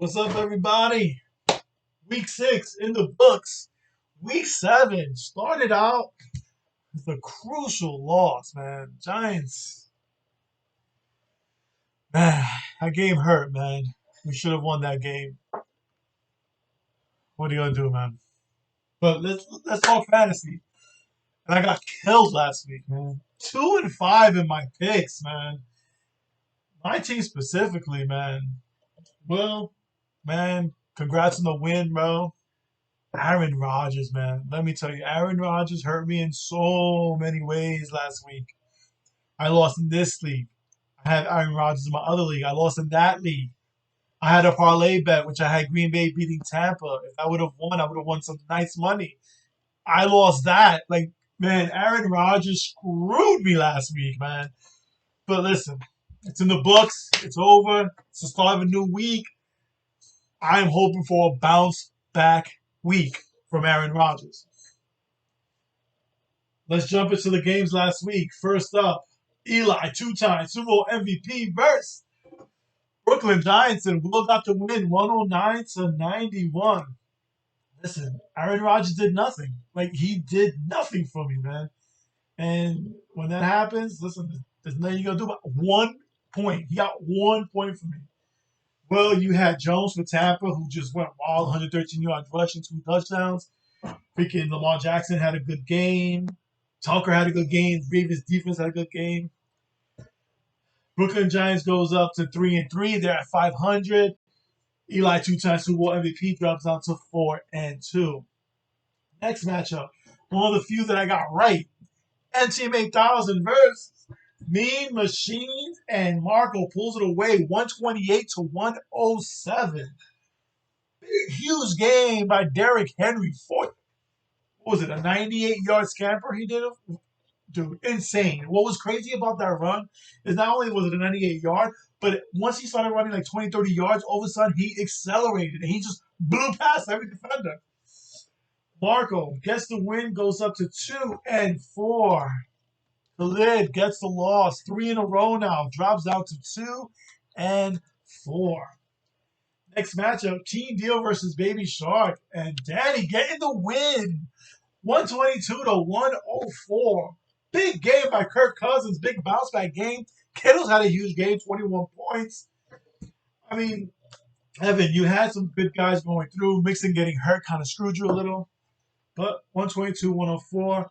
What's up, everybody? Week 6 in the books. Week 7 started out with a crucial loss, man. Giants, man, that game hurt, man. We should have won that game. What are you gonna do, man? But let's talk fantasy. And I got killed last week, man. 2-5 in my picks, man. My team specifically, man. Well, man, congrats on the win, bro. Aaron Rodgers, man. Let me tell you, Aaron Rodgers hurt me in so many ways last week. I lost in this league. I had Aaron Rodgers in my other league. I lost in that league. I had a parlay bet, which I had Green Bay beating Tampa. If I would have won, I would have won some nice money. I lost that. Like, man, Aaron Rodgers screwed me last week, man. But listen, it's in the books. It's over. It's the start of a new week. I'm hoping for a bounce back week from Aaron Rodgers. Let's jump into the games last week. First up, Eli, two-time Super Bowl MVP versus Brooklyn Giants, and Will got the win 109-91. Listen, Aaron Rodgers did nothing. Like, he did nothing for me, man. And when that happens, listen, there's nothing you going to do about 1 point. He got 1 point for me. Well, you had Jones for Tampa, who just went wild, 113 yards rushing, 2 touchdowns. Freaking Lamar Jackson had a good game. Tucker had a good game. Ravens defense had a good game. Brooklyn Giants goes up to 3-3. They're at 500. Eli, two-time Super Bowl MVP, drops down to 4-2. Next matchup, one of the few that I got right. NTM 8000 versus Mean Machines, and Marco pulls it away 128-107. Big, huge game by Derrick Henry. What was it, a 98-yard scamper he did? Dude, insane. What was crazy about that run is not only was it a 98-yard, but once he started running like 20, 30 yards, all of a sudden he accelerated and he just blew past every defender. Marco gets the win, goes up to 2-4. The lid gets the loss. 3 in a row now. Drops down to 2-4. Next matchup, Team Deal versus Baby Shark. And Danny getting the win. 122-104. Big game by Kirk Cousins. Big bounce back game. Kittle's had a huge game, 21 points. I mean, Evan, you had some good guys going through. Mixon getting hurt kind of screwed you a little. But 122-104.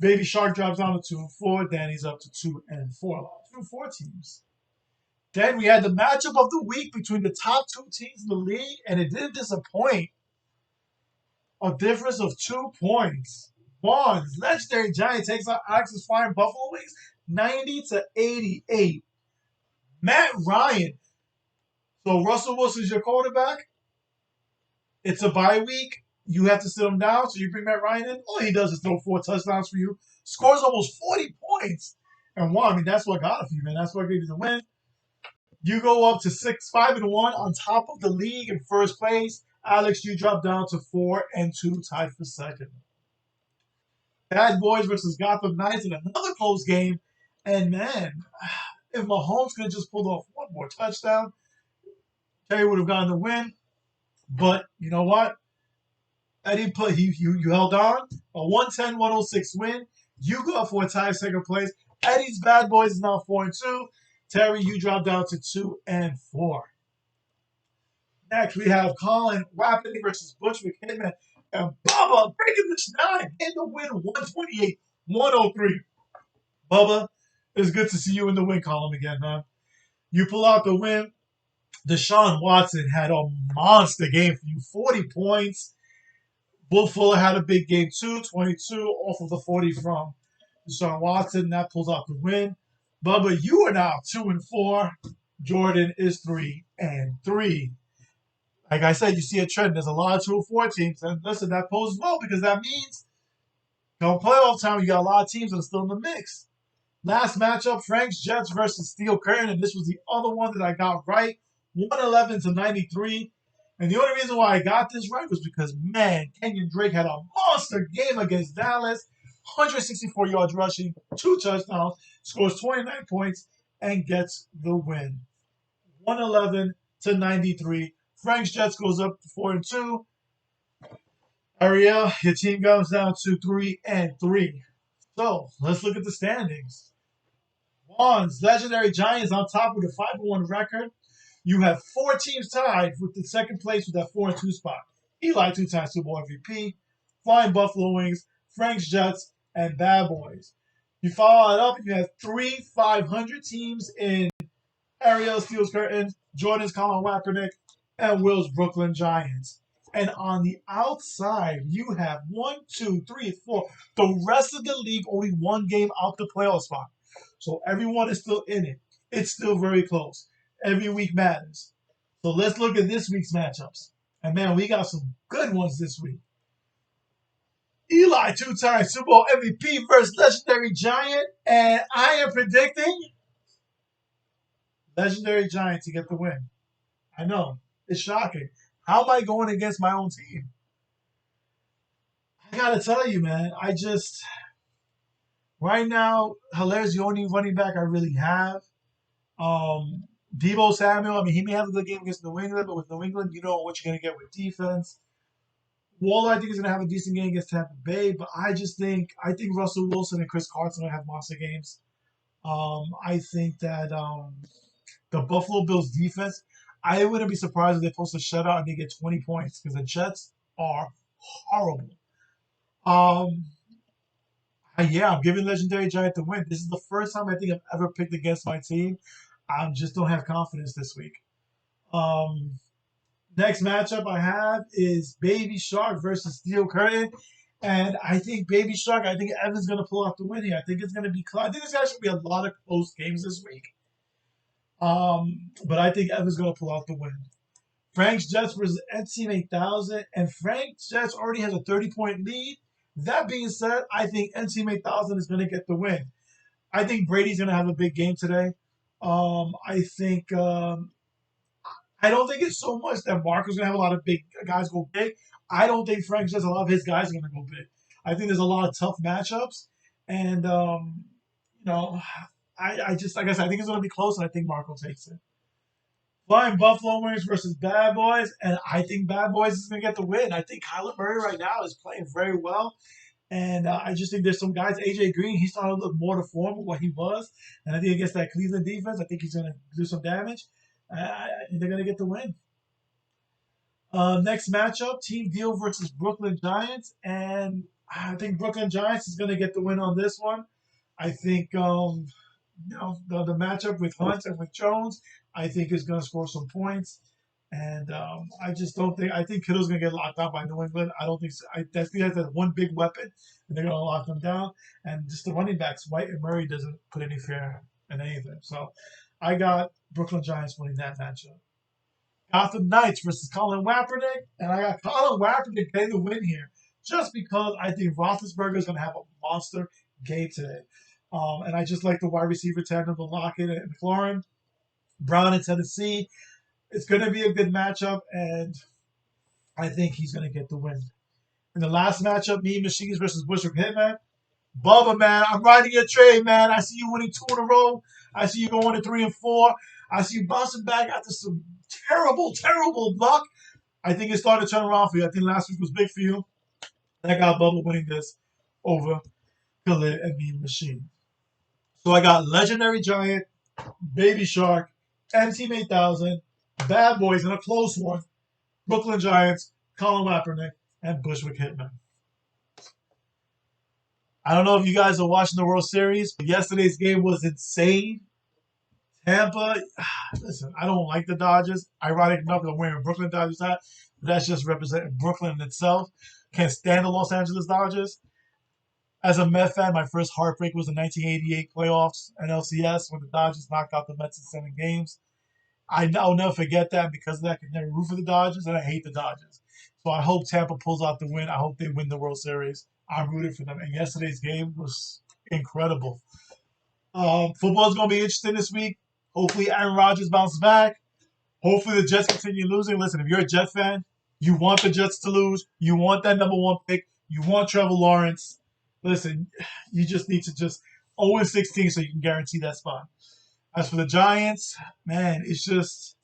Baby Shark drops down to 2-4. Danny's up to 2-4. 2-4 teams. Then we had the matchup of the week between the top 2 teams in the league, and it didn't disappoint. A difference of 2 points. Bonds, legendary Giant, takes out Alex's Flying Buffalo Wings 90-88. Matt Ryan. So Russell Wilson's your quarterback. It's a bye week. You have to sit him down, so you bring Matt Ryan in. All he does is throw 4 touchdowns for you. Scores almost 40 points. And one, I mean, that's what got it for you, man. That's what gave you the win. You go up to 5-1 on top of the league in first place. Alex, you drop down to 4-2, tied for second. Bad Boys versus Gotham Knights in another close game. And man, if Mahomes could have just pulled off 1 more touchdown, Terry would have gotten the win. But you know what? Eddie you held on. A 110-106 win. You go for a tie second place. Eddie's Bad Boys is now 4-2. Terry, you drop down to 2-4. Next, we have Colin Rapidly versus Butch McKinnon. And Bubba breaking the snide in the win 128-103. Bubba, it's good to see you in the win column again, man. You pull out the win. Deshaun Watson had a monster game for you. 40 points. Will Fuller had a big game too. 22 off of the 40 from Deshaun Watson. That pulls out the win. Bubba, you are now 2-4. Jordan is 3-3. Like I said, you see a trend. There's a lot of 2-4 teams. And listen, that poses well because that means come playoff time, you got a lot of teams that are still in the mix. Last matchup, Frank's Jets versus Steel Curtain. And this was the other one that I got right. 111-93. And the only reason why I got this right was because, man, Kenyon Drake had a monster game against Dallas. 164 yards rushing, 2 touchdowns, scores 29 points, and gets the win. 111-93 Frank's Jets goes up to 4-2. Ariel, your team goes down to 3-3. So let's look at the standings. Juan's Legendary Giants on top with a 5-1 record. You have four teams tied with the second place with that 4-2 spot. Eli, two-time Super Bowl MVP, Flying Buffalo Wings, Frank's Jets, and Bad Boys. You follow it up, and you have three 500 teams in Ariel Steele's Curtains, Jordan's Colin Kaepernick, and Will's Brooklyn Giants. And on the outside, you have 1, 2, 3, 4. The rest of the league only one game out the playoff spot. So everyone is still in it. It's still very close. Every week matters. So let's look at this week's matchups. And man, we got some good ones this week. Eli, two-time Super Bowl MVP versus Legendary Giant. And I am predicting Legendary Giant to get the win. I know. It's shocking. How am I going against my own team? I gotta tell you, man, right now, Hilaire's the only running back I really have. Deebo Samuel, I mean, he may have a good game against New England, but with New England, you know what you're going to get with defense. Waller, I think, is going to have a decent game against Tampa Bay, but I think Russell Wilson and Chris Carson will have monster games. I think that the Buffalo Bills defense, I wouldn't be surprised if they post a shutout and they get 20 points because the Jets are horrible. Yeah, I'm giving Legendary Giant the win. This is the first time I think I've ever picked against my team. I just don't have confidence this week. Next matchup I have is Baby Shark versus Steel Curtain. And I think Baby Shark, I think Evan's going to pull off the win here. I think it's going to be close. I think there's actually going to be a lot of close games this week. But I think Evan's going to pull out the win. Frank's Jets versus Ed Team 8000. And Frank's Jets already has a 30-point lead. That being said, I think Ed Team 8000 is going to get the win. I think Brady's going to have a big game today. I don't think it's so much that Marco's going to have a lot of big guys go big. I don't think Frank's Jets, a lot of his guys are going to go big. I think there's a lot of tough matchups. And, I just, like I said, I think it's going to be close, and I think Marco takes it. Flying Buffalo Wings versus Bad Boys, and I think Bad Boys is going to get the win. I think Kyler Murray right now is playing very well, and I just think there's some guys. AJ Green, he's starting to look more to form of what he was, and I think against that Cleveland defense, I think he's going to do some damage. I think they're going to get the win. Next matchup, Team Deal versus Brooklyn Giants, and I think Brooklyn Giants is going to get the win on this one. I think the matchup with Hunt and with Jones, I think is going to score some points. And I just don't think – I think Kittle's going to get locked out by New England. I don't think so. I think that's one big weapon, and they're going to lock them down. And just the running backs, White and Murray doesn't put any fear in anything. So I got Brooklyn Giants winning that matchup. Gotham Knights versus Colin Kaepernick, and I got Colin Kaepernick getting the win here just because I think Roethlisberger is going to have a monster game today. And I just like the wide receiver tandem of Lockett and McLaurin. Brown in Tennessee. It's going to be a good matchup, and I think he's going to get the win. In the last matchup, Mean Machines versus Bushwick Hitman. Bubba, man, I'm riding your trade, man. I see you winning 2 in a row. I see you going to 3 and 4. I see you bouncing back after some terrible, terrible luck. I think it's starting to turn around for you. I think last week was big for you. I got Bubba winning this over Khalid and Mean Machine. So I got Legendary Giant, Baby Shark, Team 8000, Bad Boys in a close one, Brooklyn Giants, Colin Kaepernick, and Bushwick Hitman. I don't know if you guys are watching the World Series, but yesterday's game was insane. Tampa, listen, I don't like the Dodgers. Ironic enough, I'm wearing a Brooklyn Dodgers hat, but that's just representing Brooklyn in itself. Can't stand the Los Angeles Dodgers. As a Met fan, my first heartbreak was the 1988 playoffs NLCS when the Dodgers knocked out the Mets in 7 games. I'll never forget that. Because of that, I could never root for the Dodgers, and I hate the Dodgers. So I hope Tampa pulls out the win. I hope they win the World Series. I'm rooting for them. And yesterday's game was incredible. Football's going to be interesting this week. Hopefully Aaron Rodgers bounces back. Hopefully the Jets continue losing. Listen, if you're a Jet fan, you want the Jets to lose. You want that number 1 pick. You want Trevor Lawrence. Listen, you just need to just 0-16 so you can guarantee that spot. As for the Giants, man, it's just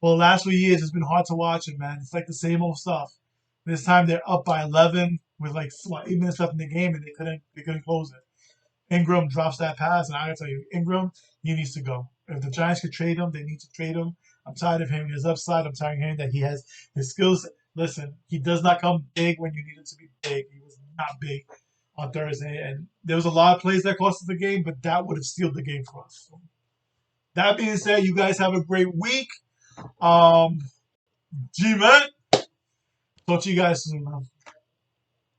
Well, the last few years it's been hard to watch it, man. It's like the same old stuff. This time they're up by 11 with like 8 minutes left in the game, and they couldn't close it. Ingram drops that pass, and I gotta tell you, Ingram, he needs to go. If the Giants could trade him, they need to trade him. I'm tired of him. His upside. I'm tired of hearing that he has his skills. Listen, he does not come big when you need him to be big. He was not big on Thursday, and there was a lot of plays that cost us the game, but that would have sealed the game for us. So, that being said, you guys have a great week. Um, G man, talk to you guys soon, man.